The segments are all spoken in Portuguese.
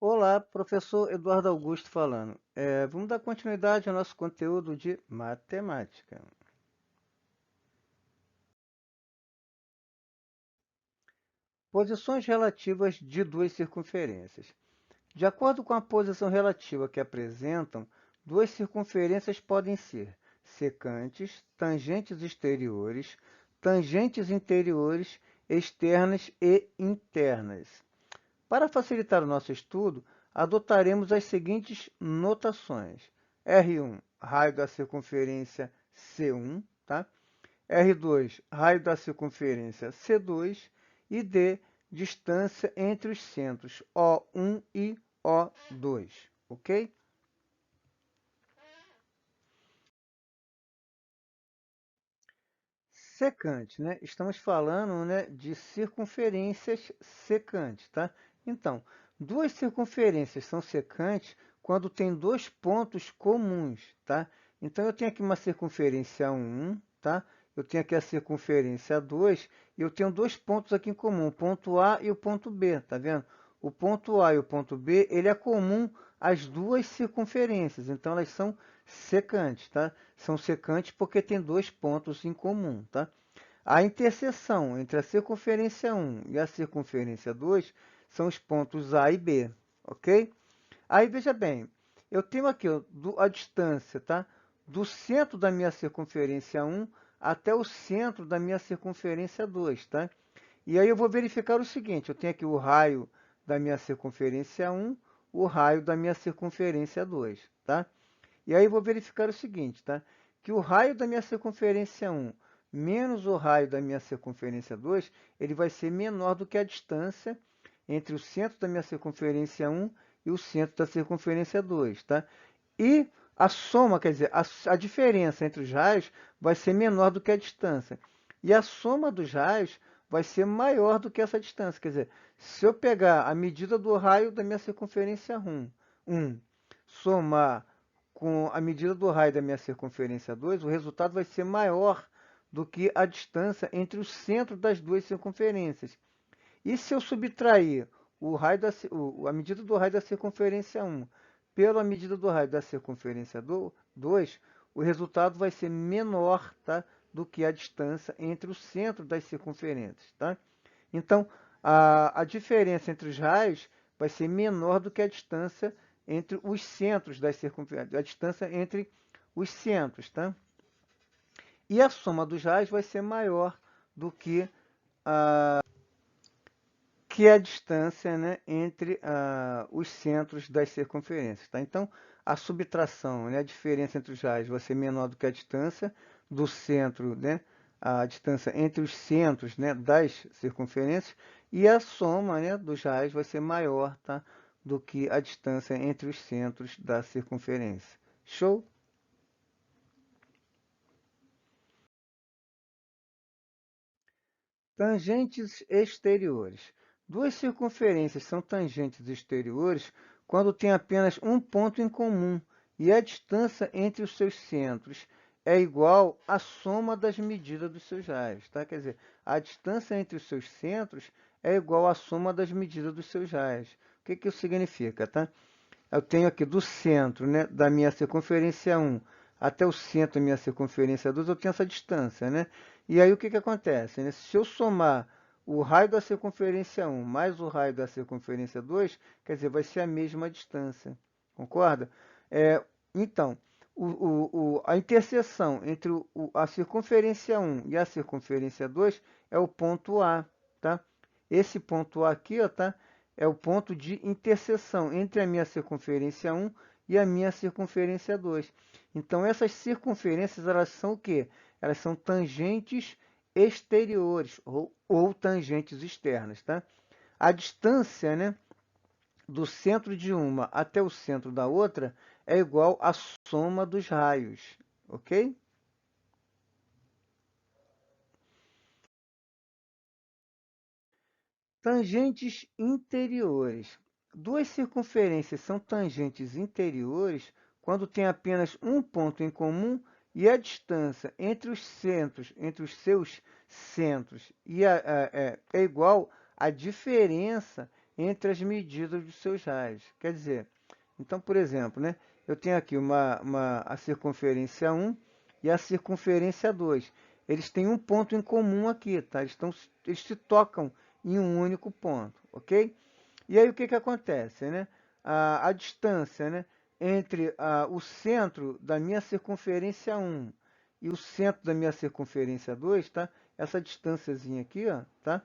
Olá, professor Eduardo Augusto falando. Vamos dar continuidade ao nosso conteúdo de matemática. Posições relativas de duas circunferências. De acordo com a posição relativa que apresentam, duas circunferências podem ser secantes, tangentes exteriores, tangentes interiores, externas e internas. Para facilitar o nosso estudo, adotaremos as seguintes notações. R1, raio da circunferência C1, tá? R2, raio da circunferência C2 e D, distância entre os centros O1 e O2, ok? Secante, né? Estamos falando, né, de circunferências secantes, tá? Então, duas circunferências são secantes quando tem dois pontos comuns, tá? Então, eu tenho aqui uma circunferência 1, tá? Eu tenho aqui a circunferência 2 e eu tenho dois pontos aqui em comum, o ponto A e o ponto B, tá vendo? O ponto A e o ponto B, ele é comum às duas circunferências, então elas são secantes, tá? São secantes porque tem dois pontos em comum, tá? A interseção entre a circunferência 1 e a circunferência 2 são os pontos A e B, ok? Aí, veja bem, eu tenho aqui ó, a distância, tá? Do centro da minha circunferência 1 até o centro da minha circunferência 2, tá? E aí eu vou verificar o seguinte, eu tenho aqui o raio da minha circunferência 1, o raio da minha circunferência 2, tá? E aí vou verificar o seguinte, tá? Que o raio da minha circunferência 1 menos o raio da minha circunferência 2, ele vai ser menor do que a distância entre o centro da minha circunferência 1 e o centro da circunferência 2, tá? E a soma, quer dizer, a diferença entre os raios vai ser menor do que a distância. E a soma dos raios vai ser maior do que essa distância. Quer dizer, se eu pegar a medida do raio da minha circunferência 1, somar com a medida do raio da minha circunferência 2, o resultado vai ser maior do que a distância entre o centro das duas circunferências. E se eu subtrair a medida do raio da circunferência 1 pela medida do raio da circunferência 2, o resultado vai ser menor, tá, do que a distância entre o centro das circunferências. Tá? Então, a diferença entre os raios vai ser menor do que a distância entre os centros das circunferências, a distância entre os centros. Tá? E a soma dos raios vai ser maior do que a distância, né, entre os centros das circunferências. Tá? Então, a subtração, né, a diferença entre os raios vai ser menor do que a distância do centro, né, a distância entre os centros, né, das circunferências, e a soma, né, dos raios vai ser maior, tá, do que a distância entre os centros da circunferência. Show? Tangentes exteriores. Duas circunferências são tangentes exteriores quando têm apenas um ponto em comum e a distância entre os seus centros é igual à soma das medidas dos seus raios. Tá? Quer dizer, a distância entre os seus centros é igual à soma das medidas dos seus raios. O que, que isso significa? Tá? Eu tenho aqui do centro, né, da minha circunferência 1 até o centro da minha circunferência 2, eu tenho essa distância, né? E aí o que, que acontece? Né? Se eu somar o raio da circunferência 1 mais o raio da circunferência 2, quer dizer, vai ser a mesma distância. Concorda? Então, a interseção entre a circunferência 1 e a circunferência 2 é o ponto A, tá? Esse ponto A aqui, ó, tá? É o ponto de interseção entre a minha circunferência 1 e a minha circunferência 2. Então, essas circunferências, elas são o quê? Elas são tangentes exteriores ou tangentes externas, tá? A distância, né, do centro de uma até o centro da outra é igual à soma dos raios, ok? Tangentes interiores. Duas circunferências são tangentes interiores quando têm apenas um ponto em comum e a distância entre os centros, entre os seus centros, é igual à diferença entre as medidas dos seus raios. Quer dizer, então, por exemplo, né, eu tenho aqui a circunferência 1 e a circunferência 2. Eles têm um ponto em comum aqui, tá? Eles se tocam em um único ponto, ok? E aí o que acontece, né? A distância, né, entre o centro da minha circunferência 1 e o centro da minha circunferência 2, tá? Essa distânciazinha aqui, ó, tá?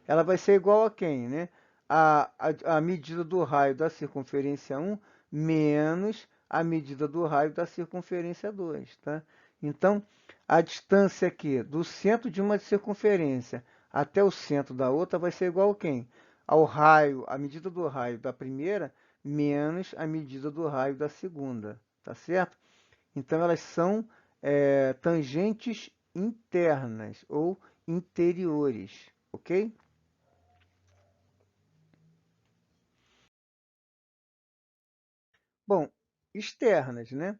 Ela vai ser igual a quem, né? A medida do raio da circunferência 1 menos a medida do raio da circunferência 2, tá? Então, a distância aqui do centro de uma circunferência até o centro da outra vai ser igual a quem? Ao raio, a medida do raio da primeira menos a medida do raio da segunda, tá certo? Então, elas são tangentes internas ou interiores, ok? Bom, externas, né?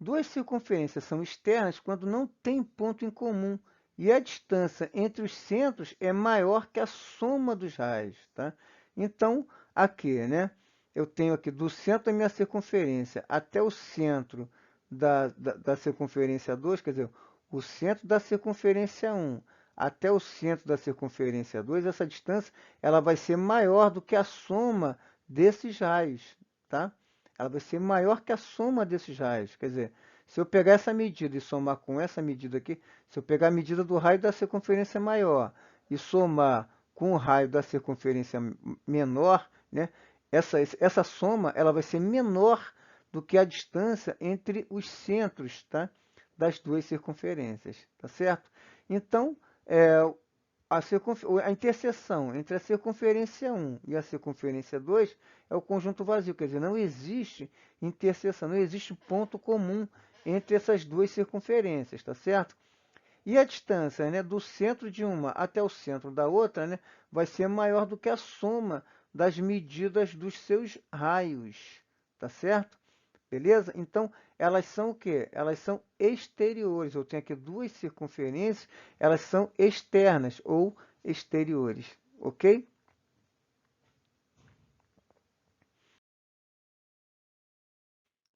Duas circunferências são externas quando não têm ponto em comum e a distância entre os centros é maior que a soma dos raios, tá? Então, aqui, né? Eu tenho aqui do centro da minha circunferência até o centro da circunferência 2, quer dizer, o centro da circunferência 1 até o centro da circunferência 2, essa distância ela vai ser maior do que a soma desses raios, tá? Ela vai ser maior que a soma desses raios. Quer dizer, se eu pegar essa medida e somar com essa medida aqui, se eu pegar a medida do raio da circunferência maior e somar com o raio da circunferência menor, né, essa soma ela vai ser menor do que a distância entre os centros, tá, das duas circunferências, tá certo? Então, a interseção entre a circunferência 1 e a circunferência 2 é o conjunto vazio, quer dizer, não existe interseção, não existe ponto comum entre essas duas circunferências, tá certo? E a distância, né, do centro de uma até o centro da outra, né, vai ser maior do que a soma das medidas dos seus raios, tá certo? Beleza? Então, elas são o quê? Elas são exteriores. Eu tenho aqui duas circunferências, elas são externas ou exteriores, ok?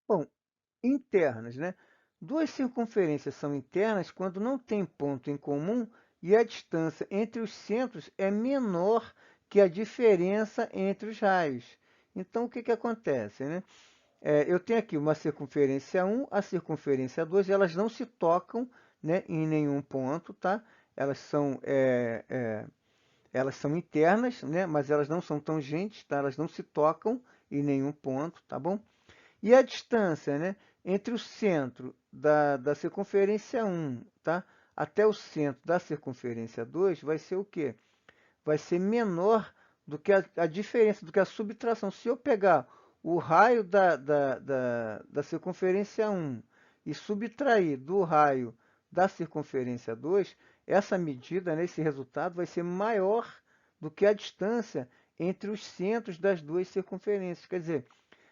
Bom, internas, né? Duas circunferências são internas quando não tem ponto em comum e a distância entre os centros é menor que a diferença entre os raios. Então, o que acontece, né? Eu tenho aqui uma circunferência 1, a circunferência 2, elas não se tocam, né, em nenhum ponto, tá? Elas são, elas são internas, né, mas elas não são tangentes, tá? Elas não se tocam em nenhum ponto, tá bom? E a distância, né, entre o centro da circunferência 1, tá, até o centro da circunferência 2 vai ser o quê? Vai ser menor do que a diferença, do que a subtração. Se eu pegar o raio da circunferência 1 e subtrair do raio da circunferência 2, essa medida, né, esse resultado, vai ser maior do que a distância entre os centros das duas circunferências. Quer dizer,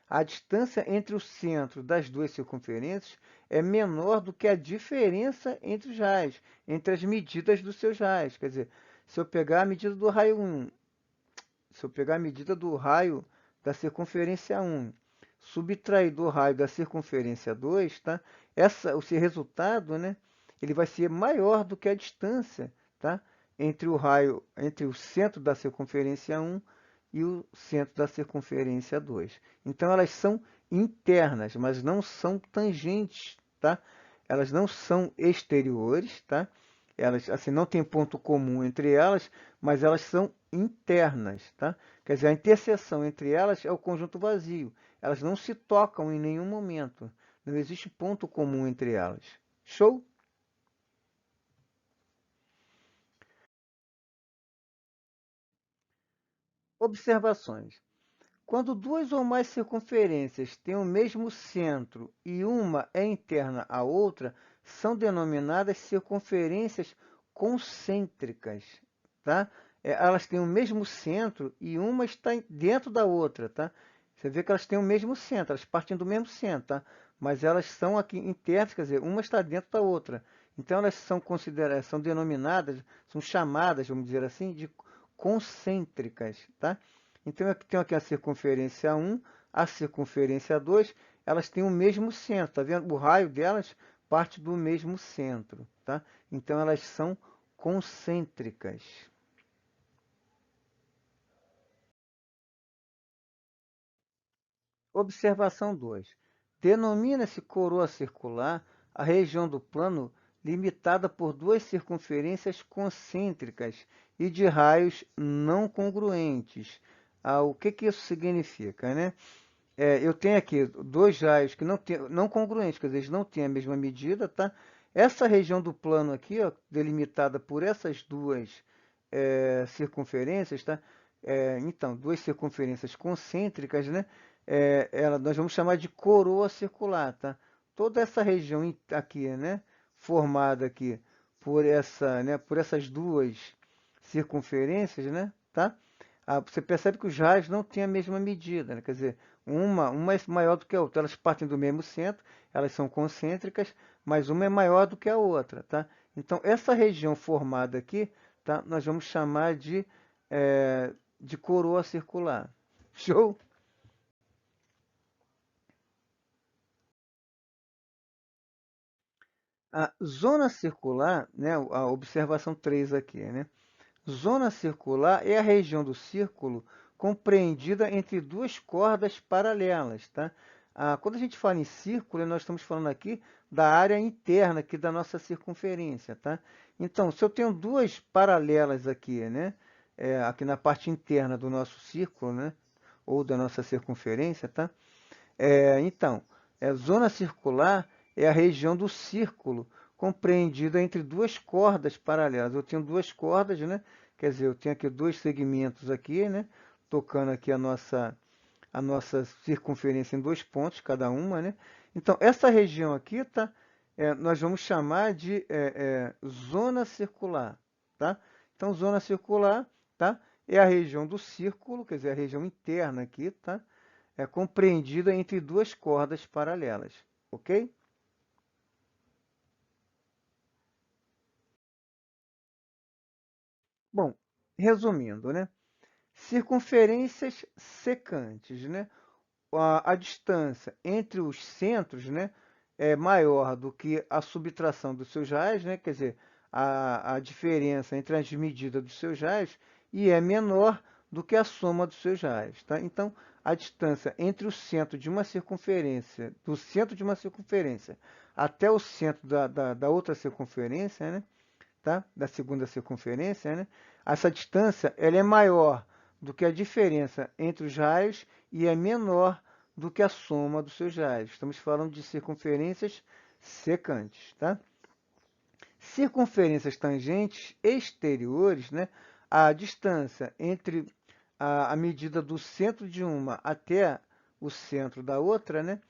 a distância entre o centro das duas circunferências é menor do que a diferença entre os raios, entre as medidas dos seus raios. Quer dizer, se eu pegar a medida do raio 1, se eu pegar a medida do raio da circunferência 1, subtrair do raio da circunferência 2, tá? Esse resultado, né, ele vai ser maior do que a distância, tá? Entre o centro da circunferência 1 e o centro da circunferência 2. Então, elas são internas, mas não são tangentes, tá? Elas não são exteriores, tá? Elas, assim, não tem ponto comum entre elas, mas elas são internas, tá? Quer dizer, a interseção entre elas é o conjunto vazio. Elas não se tocam em nenhum momento. Não existe ponto comum entre elas. Show? Observações. Quando duas ou mais circunferências têm o mesmo centro e uma é interna à outra, são denominadas circunferências concêntricas, tá? Elas têm o mesmo centro e uma está dentro da outra, tá? Você vê que elas têm o mesmo centro, elas partem do mesmo centro, tá? Mas elas são aqui internas, quer dizer, uma está dentro da outra. Então elas são consideradas, são denominadas, são chamadas, vamos dizer assim, de concêntricas, tá? Então, eu tenho aqui a circunferência 1, a circunferência 2, elas têm o mesmo centro, tá vendo? O raio delas parte do mesmo centro, tá? Então, elas são concêntricas. Observação 2. Denomina-se coroa circular a região do plano limitada por duas circunferências concêntricas e de raios não congruentes. O que isso significa, né? Eu tenho aqui dois raios que não congruentes, quer dizer, eles não têm a mesma medida, tá? Essa região do plano aqui, ó, delimitada por essas duas circunferências, tá? Então, duas circunferências concêntricas, né? Nós vamos chamar de coroa circular, tá? Toda essa região aqui, né? Formada aqui por essas duas circunferências, né? Tá? Você percebe que os raios não têm a mesma medida, né? Quer dizer, uma é maior do que a outra. Elas partem do mesmo centro, elas são concêntricas, mas uma é maior do que a outra, tá? Então, essa região formada aqui, tá? Nós vamos chamar de coroa circular. Show? A zona circular, né? A observação 3 aqui, né? Zona circular é a região do círculo compreendida entre duas cordas paralelas, tá? Quando a gente fala em círculo, nós estamos falando aqui da área interna aqui da nossa circunferência, tá? Então, se eu tenho duas paralelas aqui, né? Aqui na parte interna do nosso círculo, né? Ou da nossa circunferência, tá? Então, zona circular é a região do círculo compreendida entre duas cordas paralelas. Eu tenho duas cordas, né? Quer dizer, eu tenho aqui dois segmentos aqui, né? Tocando aqui a nossa circunferência em dois pontos, cada uma, né? Então, essa região aqui, tá? Nós vamos chamar de zona circular, tá? Então, zona circular, tá? É a região do círculo, quer dizer, a região interna aqui, tá? É compreendida entre duas cordas paralelas, ok? Bom, resumindo, né? Circunferências secantes, né? A distância entre os centros, né, é maior do que a subtração dos seus raios, né? Quer dizer, a diferença entre as medidas dos seus raios e é menor do que a soma dos seus raios, tá? Então, a distância entre o centro de uma circunferência, do centro de uma circunferência até o centro da outra circunferência, né? Tá? Da segunda circunferência, né? Essa distância ela é maior do que a diferença entre os raios e é menor do que a soma dos seus raios. Estamos falando de circunferências secantes, tá? Circunferências tangentes exteriores, né? A distância entre a medida do centro de uma até o centro da outra, né?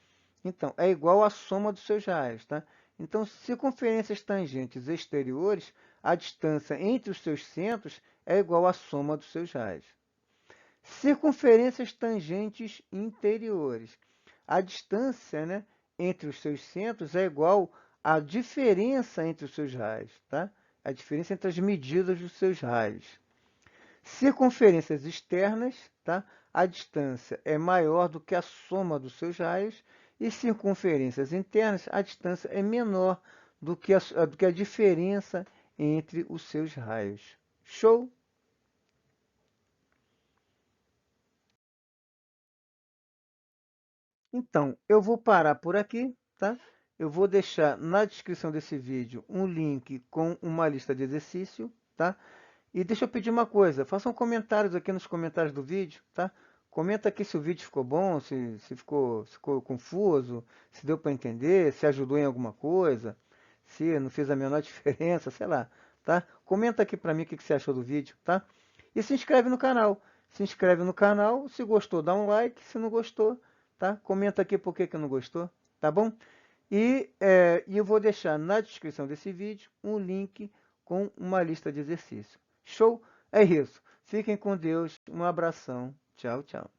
Então, é igual à soma dos seus raios, tá? Então, circunferências tangentes exteriores, a distância entre os seus centros é igual à soma dos seus raios. Circunferências tangentes interiores. A distância, né, entre os seus centros é igual à diferença entre os seus raios, tá? A diferença entre as medidas dos seus raios. Circunferências externas, tá? A distância é maior do que a soma dos seus raios. E circunferências internas, a distância é menor do que a diferença entre os seus raios. Show? Então, eu vou parar por aqui, tá? Eu vou deixar na descrição desse vídeo um link com uma lista de exercício, tá? E deixa eu pedir uma coisa, façam comentários aqui nos comentários do vídeo, tá? Comenta aqui se o vídeo ficou bom, se ficou confuso, se deu para entender, se ajudou em alguma coisa, se não fez a menor diferença, sei lá, tá? Comenta aqui para mim o que você achou do vídeo, tá? E se inscreve no canal. Se inscreve no canal, se gostou, dá um like, se não gostou, tá? Comenta aqui por que não gostou, tá bom? E eu vou deixar na descrição desse vídeo um link com uma lista de exercícios. Show? É isso. Fiquem com Deus. Um abração. Tchau, tchau.